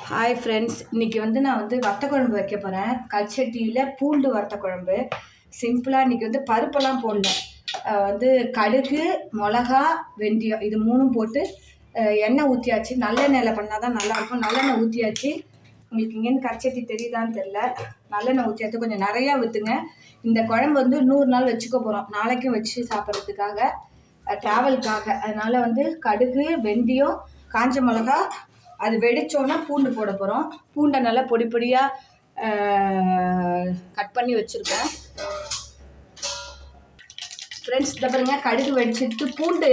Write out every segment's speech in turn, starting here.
Hi friends, இன்றைக்கி நான் வத்த குழம்பு வைக்க போகிறேன். கல்சட்டியில் பூண்டு வத்த குழம்பு சிம்பிளாக. இன்றைக்கி பருப்பெல்லாம் போடல. கடுகு, மிளகா, வெந்தயம் இது மூணும் போட்டு எண்ணெய் ஊற்றியாச்சு. நல்லெண்ணெயில் பண்ணால் தான் நல்லாயிருக்கும். நல்லெண்ணெய் ஊற்றியாச்சு. உங்களுக்கு இங்கேருந்து கல்சட்டி தெரியுதான்னு தெரில. நல்லெண்ணெய் ஊற்றியாச்சு. கொஞ்சம் நிறையா ஊற்றுங்க. இந்த குழம்பு 100 நாள் வச்சுக்க போகிறோம். நாளைக்கும் வச்சு சாப்பிட்றதுக்காக, ட்ராவலுக்காக. அதனால் கடுகு, வெந்தயம், காஞ்ச மிளகா, அது வெடித்தோன்னா பூண்டு போட போகிறோம். பூண்டை நல்லா பொடி பொடியாக கட் பண்ணி வச்சுருக்கேன். ஃப்ரெண்ட்ஸ், இதை பாருங்கள், கடுகு வெடிச்சிட்டு பூண்டு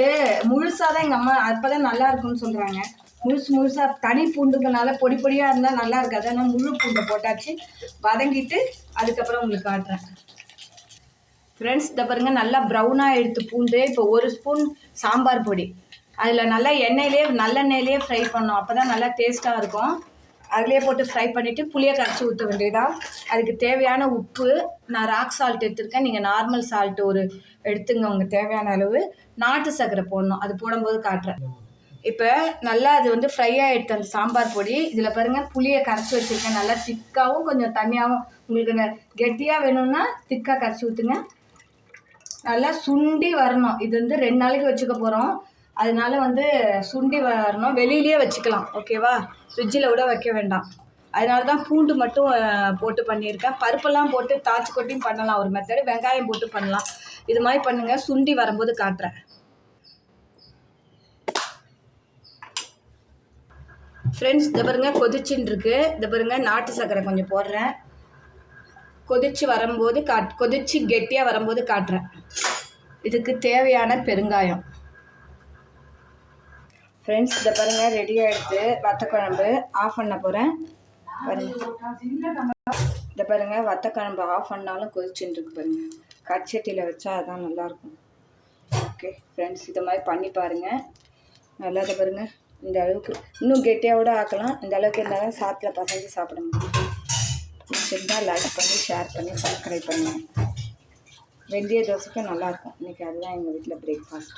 முழுசாக தான் எங்கள் அம்மா அப்போ தான் நல்லா இருக்கும்னு சொல்கிறாங்க. முழுசாக தனி பூண்டுங்கனால பொடி பொடியாக இருந்தால் நல்லா இருக்காது. ஆனால் முழு பூண்டை போட்டாச்சு. வதங்கிட்டு அதுக்கப்புறம் உங்களுக்கு காட்டுறேன். ஃப்ரெண்ட்ஸ், இதை பாருங்கள், நல்லா ப்ரௌனாக எடுத்து பூண்டு. இப்போ 1 ஸ்பூன் சாம்பார் பொடி, அதில் நல்லா நல்லெண்ணெயிலே ஃப்ரை பண்ணோம். அப்போ தான் நல்லா டேஸ்ட்டாக இருக்கும். அதிலே போட்டு ஃப்ரை பண்ணிவிட்டு புளியை கரைச்சி ஊற்ற வேண்டியதான். அதுக்கு தேவையான உப்பு, நான் ராக் சால்ட் எடுத்துருக்கேன். நீங்கள் நார்மல் சால்ட்டு எடுத்துங்க உங்கள் தேவையான அளவு. நாட்டு சர்க்கரை போடணும். அது போடும்போது காட்டுறேன். இப்போ நல்லா அது ஃப்ரை ஆகிடுது அந்த சாம்பார் பொடி. இதில் பாருங்கள், புளியை கரைச்சி வச்சுருக்கேன். நல்லா திக்காகவும் கொஞ்சம் தண்ணியாகவும். உங்களுக்கு கெட்டியாக வேணும்னா திக்காக கரைச்சி ஊற்றுங்க. நல்லா சுண்டி வரணும். இது 2 நாளைக்கு வச்சுக்க போகிறோம். அதனால சுண்டி வரணும். வெளியிலே வச்சுக்கலாம், ஓகேவா? ஃப்ரிட்ஜில் கூட வைக்க வேண்டாம். அதனால தான் பூண்டு மட்டும் போட்டு பண்ணியிருக்கேன். பருப்பெல்லாம் போட்டு தாச்சி கொட்டியும் பண்ணலாம் ஒரு மெத்தடு. வெங்காயம் போட்டு பண்ணலாம். இது மாதிரி பண்ணுங்கள். சுண்டி வரும்போது காட்டுறேன். ஃப்ரெண்ட்ஸ், இதை பாருங்கள், கொதிச்சுன்னு இருக்கு. இதை பாருங்கள், நாட்டு சர்க்கரை கொஞ்சம் போடுறேன். கொதிச்சு வரும்போது கொதிச்சு கெட்டியாக வரும்போது காட்டுறேன். இதுக்கு தேவையான பெருங்காயம். ஃப்ரெண்ட்ஸ், இதை பாருங்கள், ரெடி ஆகிடுது வத்த குழம்பு. ஆஃப் பண்ண போகிறேன். இதை பாருங்கள், வத்த குழம்பு ஆஃப் பண்ணாலும் கொதிச்சுட்டு இருக்கு பாருங்கள். கச்சட்டியில் வச்சா அதுதான் நல்லாயிருக்கும். ஓகே ஃப்ரெண்ட்ஸ், இதை மாதிரி பண்ணி பாருங்கள். நல்லா இதை பாருங்கள், இந்த அளவுக்கு இன்னும் கெட்டியாக கூட ஆக்கலாம். இந்த அளவுக்கு இருந்தால் தான் சாத்தில் பசஞ்சு சாப்பிட முடியும். பிடிச்சிருந்தால் லைக் பண்ணி, ஷேர் பண்ணி, சப்ஸ்கிரைப் பண்ணுங்கள். வெந்தய தோசைக்கும் நல்லாயிருக்கும். இன்றைக்கி அதுதான் எங்கள் வீட்டில் பிரேக்ஃபாஸ்ட்.